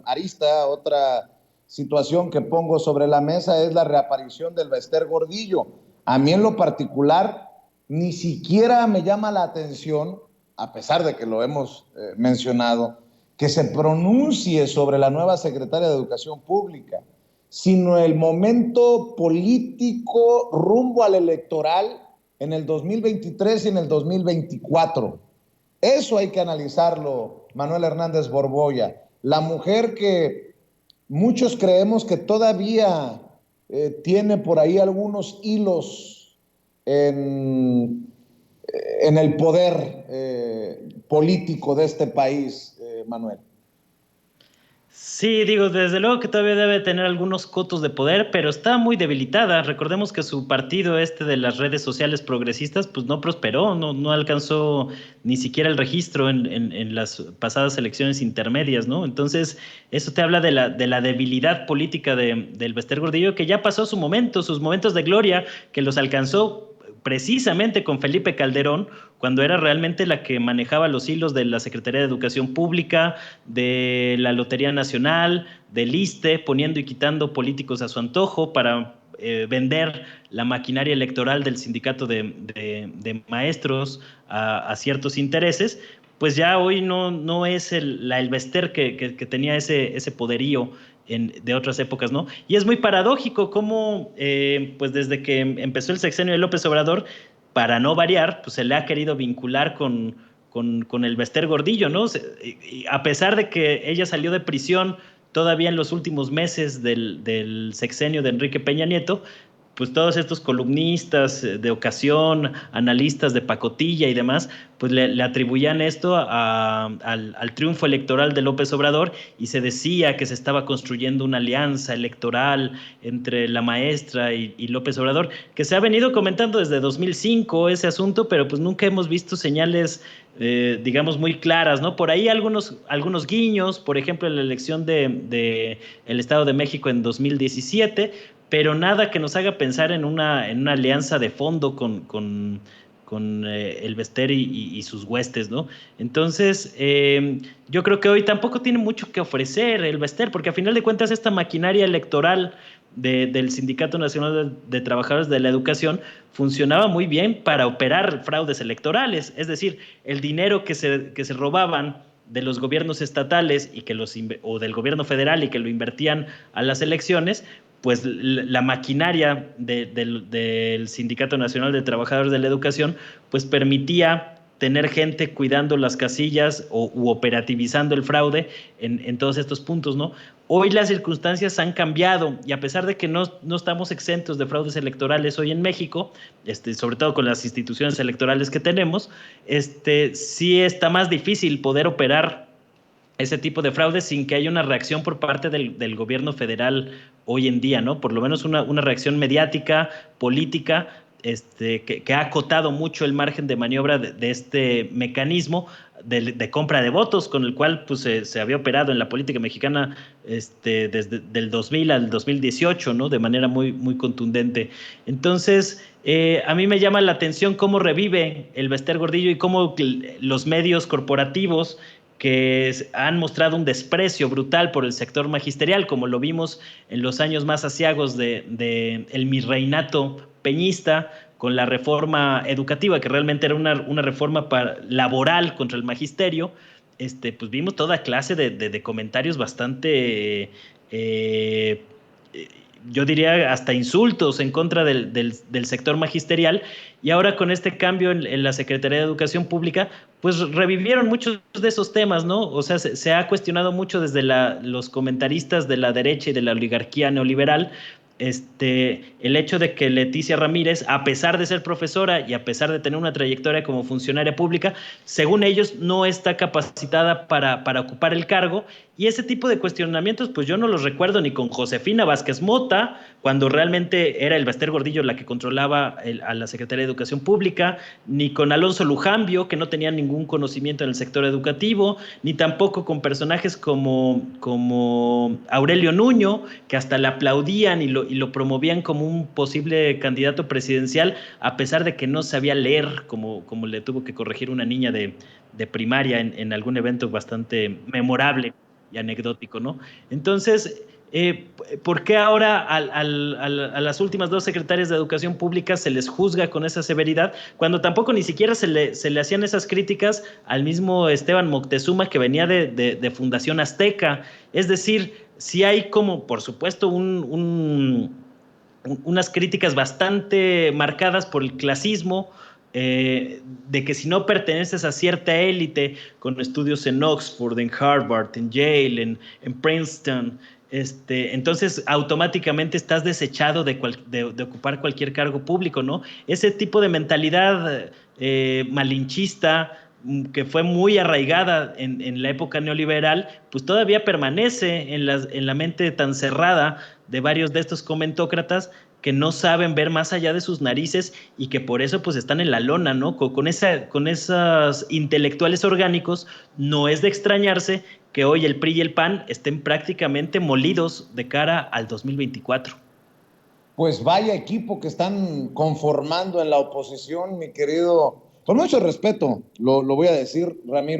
arista, otra situación que pongo sobre la mesa es la reaparición del Bester Gordillo. A mí en lo particular ni siquiera me llama la atención, a pesar de que lo hemos mencionado, que se pronuncie sobre la nueva secretaria de Educación Pública, sino el momento político rumbo al electoral en el 2023 y en el 2024. Eso hay que analizarlo, Manuel Hernández Borboya. La mujer que muchos creemos que todavía tiene por ahí algunos hilos en, en el poder político de este país, Manuel. Sí, digo, desde luego que todavía debe tener algunos cotos de poder, pero está muy debilitada. Recordemos que su partido de las redes sociales progresistas, pues no prosperó, no alcanzó ni siquiera el registro en las pasadas elecciones intermedias, ¿no? Entonces, eso te habla de la debilidad política del Bester Gordillo, que ya pasó su momento, sus momentos de gloria, que los alcanzó precisamente con Felipe Calderón, cuando era realmente la que manejaba los hilos de la Secretaría de Educación Pública, de la Lotería Nacional, del ISSSTE, poniendo y quitando políticos a su antojo para vender la maquinaria electoral del sindicato de maestros a ciertos intereses. Pues ya hoy no es el Bester que tenía ese poderío de otras épocas, ¿no? Y es muy paradójico cómo, pues desde que empezó el sexenio de López Obrador, para no variar, pues se le ha querido vincular con el Bester Gordillo, ¿no? A pesar de que ella salió de prisión todavía en los últimos meses del sexenio de Enrique Peña Nieto, pues todos estos columnistas de ocasión, analistas de pacotilla y demás, pues le atribuían esto al triunfo electoral de López Obrador y se decía que se estaba construyendo una alianza electoral entre la maestra y López Obrador, que se ha venido comentando desde 2005 ese asunto, pero pues nunca hemos visto señales digamos, muy claras, ¿no? Por ahí algunos guiños, por ejemplo, en la elección de el Estado de México en 2017, pero nada que nos haga pensar en una alianza de fondo con el Bester y sus huestes, ¿no? Entonces, yo creo que hoy tampoco tiene mucho que ofrecer el Bester, porque a final de cuentas esta maquinaria electoral del Sindicato Nacional de Trabajadores de la Educación funcionaba muy bien para operar fraudes electorales, es decir, el dinero que se robaban de los gobiernos estatales o del gobierno federal y que lo invertían a las elecciones, pues la maquinaria del Sindicato Nacional de Trabajadores de la Educación pues permitía tener gente cuidando las casillas u operativizando el fraude en todos estos puntos, ¿no? Hoy las circunstancias han cambiado y a pesar de que no estamos exentos de fraudes electorales hoy en México, sobre todo con las instituciones electorales que tenemos, sí está más difícil poder operar ese tipo de fraude sin que haya una reacción por parte del gobierno federal hoy en día, ¿no? Por lo menos una reacción mediática, política, que ha acotado mucho el margen de maniobra de este mecanismo de compra de votos con el cual pues, se había operado en la política mexicana desde el 2000 al 2018, ¿no? De manera muy contundente. Entonces, a mí me llama la atención cómo revive el Bester Gordillo y cómo los medios corporativos que han mostrado un desprecio brutal por el sector magisterial, como lo vimos en los años más aciagos el virreinato peñista, con la reforma educativa, que realmente era una reforma laboral contra el magisterio, pues vimos toda clase de comentarios bastante, yo diría, hasta insultos en contra del sector magisterial, y ahora con este cambio en la Secretaría de Educación Pública, pues revivieron muchos de esos temas, ¿no? O sea, se ha cuestionado mucho desde los comentaristas de la derecha y de la oligarquía neoliberal, el hecho de que Leticia Ramírez, a pesar de ser profesora y a pesar de tener una trayectoria como funcionaria pública, según ellos no está capacitada para ocupar el cargo, y ese tipo de cuestionamientos pues yo no los recuerdo ni con Josefina Vázquez Mota, cuando realmente era el Bester Gordillo la que controlaba a la Secretaría de Educación Pública, ni con Alonso Lujambio, que no tenía ningún conocimiento en el sector educativo, ni tampoco con personajes como Aurelio Nuño, que hasta le aplaudían y lo promovían como un posible candidato presidencial, a pesar de que no sabía leer, como le tuvo que corregir una niña de primaria en algún evento bastante memorable. y anecdótico, ¿no? Entonces, ¿por qué ahora a las últimas dos secretarias de Educación Pública se les juzga con esa severidad, cuando tampoco ni siquiera se le hacían esas críticas al mismo Esteban Moctezuma, que venía de Fundación Azteca? Es decir, sí hay como, por supuesto, unas críticas bastante marcadas por el clasismo, de que si no perteneces a cierta élite con estudios en Oxford, en Harvard, en Yale, en Princeton, entonces automáticamente estás desechado de ocupar cualquier cargo público, ¿no? Ese tipo de mentalidad malinchista, que fue muy arraigada en la época neoliberal, pues todavía permanece en la mente tan cerrada de varios de estos comentócratas, que no saben ver más allá de sus narices y que por eso pues están en la lona, ¿no? Con esos intelectuales orgánicos, no es de extrañarse que hoy el PRI y el PAN estén prácticamente molidos de cara al 2024. Pues vaya equipo que están conformando en la oposición, mi querido, con mucho respeto, lo voy a decir, Ramiro.